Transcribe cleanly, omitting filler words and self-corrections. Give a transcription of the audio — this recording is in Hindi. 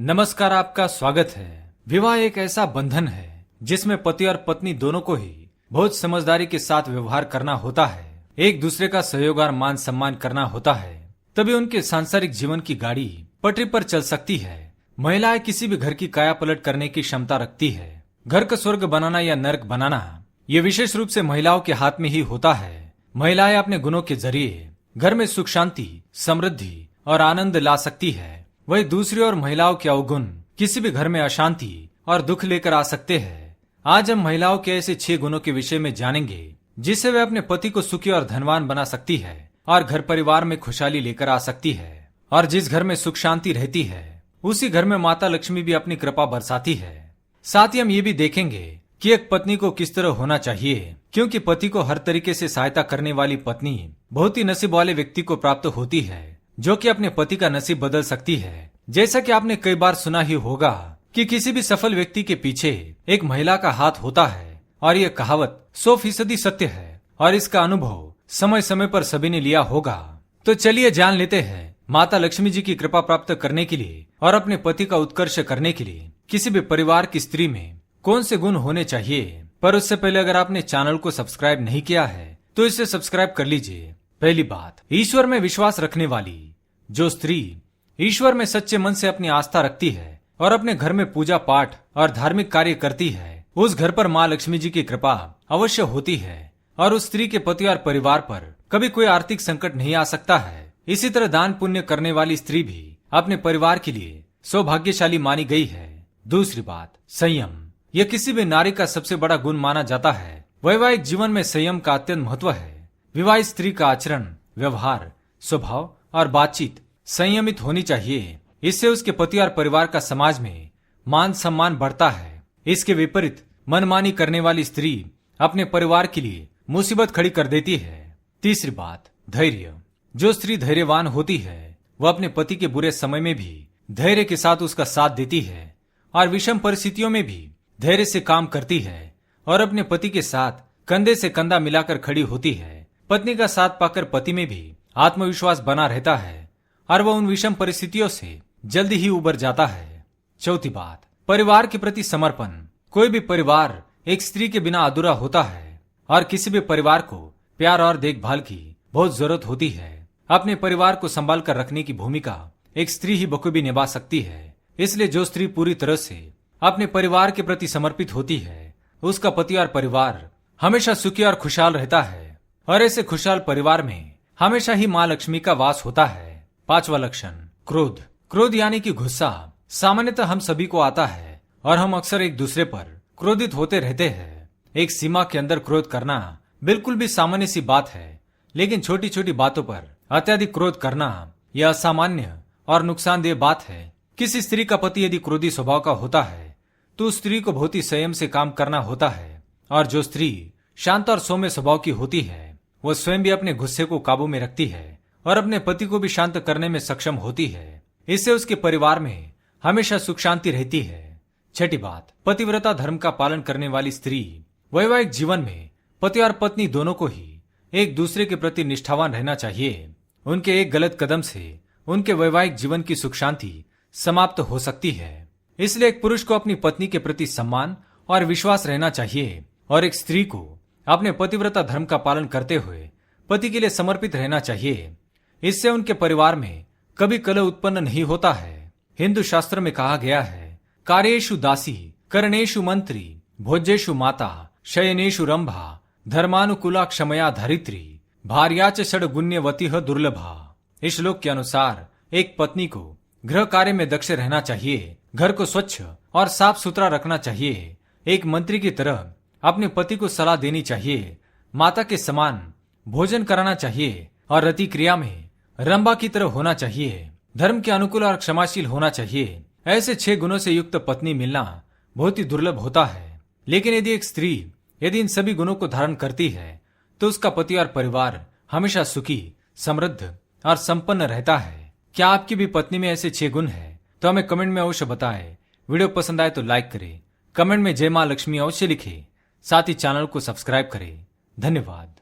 नमस्कार, आपका स्वागत है। विवाह एक ऐसा बंधन है जिसमें पति और पत्नी दोनों को ही बहुत समझदारी के साथ व्यवहार करना होता है, एक दूसरे का सहयोग और मान सम्मान करना होता है, तभी उनके सांसारिक जीवन की गाड़ी पटरी पर चल सकती है। महिलाएं किसी भी घर की काया पलट करने की क्षमता रखती है। घर का स्वर्ग बनाना या नर्क बनाना ये विशेष रूप से महिलाओं के हाथ में ही होता है। महिलाएं अपने गुणों के जरिए घर में सुख शांति, समृद्धि और आनंद ला सकती है। वही दूसरी ओर महिलाओं के अवगुण किसी भी घर में अशांति और दुख लेकर आ सकते हैं। आज हम महिलाओं के ऐसे 6 गुणों के विषय में जानेंगे जिससे वे अपने पति को सुखी और धनवान बना सकती है और घर परिवार में खुशहाली लेकर आ सकती है। और जिस घर में सुख शांति रहती है उसी घर में माता लक्ष्मी भी अपनी कृपा बरसाती है। साथ ही हम ये भी देखेंगे कि एक पत्नी को किस तरह होना चाहिए, क्योंकि पति को हर तरीके से सहायता करने वाली पत्नी बहुत ही नसीब वाले व्यक्ति को प्राप्त होती है, जो कि अपने पति का नसीब बदल सकती है। जैसा कि आपने कई बार सुना ही होगा कि किसी भी सफल व्यक्ति के पीछे एक महिला का हाथ होता है, और यह कहावत 100% सत्य है और इसका अनुभव समय समय पर सभी ने लिया होगा। तो चलिए जान लेते हैं माता लक्ष्मी जी की कृपा प्राप्त करने के लिए और अपने पति का उत्कर्ष करने के लिए किसी भी परिवार की स्त्री में कौन से गुण होने चाहिए। पर उससे पहले अगर आपने चैनल को सब्सक्राइब नहीं किया है तो इसे सब्सक्राइब कर लीजिए। पहली बात, ईश्वर में विश्वास रखने वाली। जो स्त्री ईश्वर में सच्चे मन से अपनी आस्था रखती है और अपने घर में पूजा पाठ और धार्मिक कार्य करती है, उस घर पर माँ लक्ष्मी जी की कृपा अवश्य होती है और उस स्त्री के पति और परिवार पर कभी कोई आर्थिक संकट नहीं आ सकता है। इसी तरह दान पुण्य करने वाली स्त्री भी अपने परिवार के लिए सौभाग्यशाली मानी गई है। दूसरी बात, संयम। यह किसी भी नारी का सबसे बड़ा गुण माना जाता है। वैवाहिक जीवन में संयम का अत्यंत महत्व है। विवाहित स्त्री का आचरण, व्यवहार, स्वभाव और बातचीत संयमित होनी चाहिए। इससे उसके पति और परिवार का समाज में मान सम्मान बढ़ता है। इसके विपरीत मनमानी करने वाली स्त्री अपने परिवार के लिए मुसीबत खड़ी कर देती है। तीसरी बात, धैर्य। जो स्त्री धैर्यवान होती है वह अपने पति के बुरे समय में भी धैर्य के साथ उसका साथ देती है और विषम परिस्थितियों में भी धैर्य से काम करती है और अपने पति के साथ कंधे से कंधा मिलाकर खड़ी होती है। पत्नी का साथ पाकर पति में भी आत्मविश्वास बना रहता है और वह उन विषम परिस्थितियों से जल्दी ही उबर जाता है। चौथी बात, परिवार के प्रति समर्पण। कोई भी परिवार एक स्त्री के बिना अधूरा होता है और किसी भी परिवार को प्यार और देखभाल की बहुत जरूरत होती है। अपने परिवार को संभाल कर रखने की भूमिका एक स्त्री ही बखूबी निभा सकती है। इसलिए जो स्त्री पूरी तरह से अपने परिवार के प्रति समर्पित होती है उसका पति और परिवार हमेशा सुखी और खुशहाल रहता है और ऐसे खुशहाल परिवार में हमेशा ही माँ लक्ष्मी का वास होता है। पांचवा लक्षण, क्रोध। क्रोध यानी कि गुस्सा सामान्यतः हम सभी को आता है और हम अक्सर एक दूसरे पर क्रोधित होते रहते हैं। एक सीमा के अंदर क्रोध करना बिल्कुल भी सामान्य सी बात है, लेकिन छोटी छोटी बातों पर अत्यधिक क्रोध करना यह असामान्य और नुकसानदेह बात है। किसी स्त्री का पति यदि क्रोधी स्वभाव का होता है तो उस स्त्री को बहुत ही संयम से काम करना होता है, और जो स्त्री शांत और सौम्य स्वभाव की होती है वह स्वयं भी अपने गुस्से को काबू में रखती है और अपने पति को भी शांत करने में सक्षम होती है। इससे उसके परिवार में हमेशा सुख शांति रहती है। छठी बात, पतिव्रता धर्म का पालन करने वाली स्त्री। वैवाहिक जीवन में पति और पत्नी दोनों को ही एक दूसरे के प्रति निष्ठावान रहना चाहिए। उनके एक गलत कदम से उनके वैवाहिक जीवन की सुख शांति समाप्त हो सकती है। इसलिए एक पुरुष को अपनी पत्नी के प्रति सम्मान और विश्वास रहना चाहिए और एक स्त्री को अपने पतिव्रता धर्म का पालन करते हुए पति के लिए समर्पित रहना चाहिए। इससे उनके परिवार में कभी कलह उत्पन्न नहीं होता है। हिंदू शास्त्र में कहा गया है, कार्येषु दासी, करणेषु मंत्री, भोज्येषु माता, शयनेषु रंभा, धर्मानुकूला क्षमया धरित्री, भार्याच षड्गुण्यवतिः दुर्लभा। इस श्लोक के अनुसार एक पत्नी को गृह कार्य में दक्ष रहना चाहिए, घर को स्वच्छ और साफ सुथरा रखना चाहिए, एक मंत्री की तरह अपने पति को सलाह देनी चाहिए, माता के समान भोजन कराना चाहिए और रति क्रिया में रंभा की तरह होना चाहिए, धर्म के अनुकूल और क्षमाशील होना चाहिए। ऐसे 6 गुणों से युक्त पत्नी मिलना बहुत ही दुर्लभ होता है। लेकिन यदि एक स्त्री इन सभी गुणों को धारण करती है तो उसका पति और परिवार हमेशा सुखी, समृद्ध और संपन्न रहता है। क्या आपकी भी पत्नी में ऐसे 6 गुण है? तो हमें कमेंट में अवश्य बताएं। वीडियो पसंद आए तो लाइक करें, कमेंट में जय मां लक्ष्मी अवश्य लिखें, साथ ही चैनल को सब्सक्राइब करें। धन्यवाद।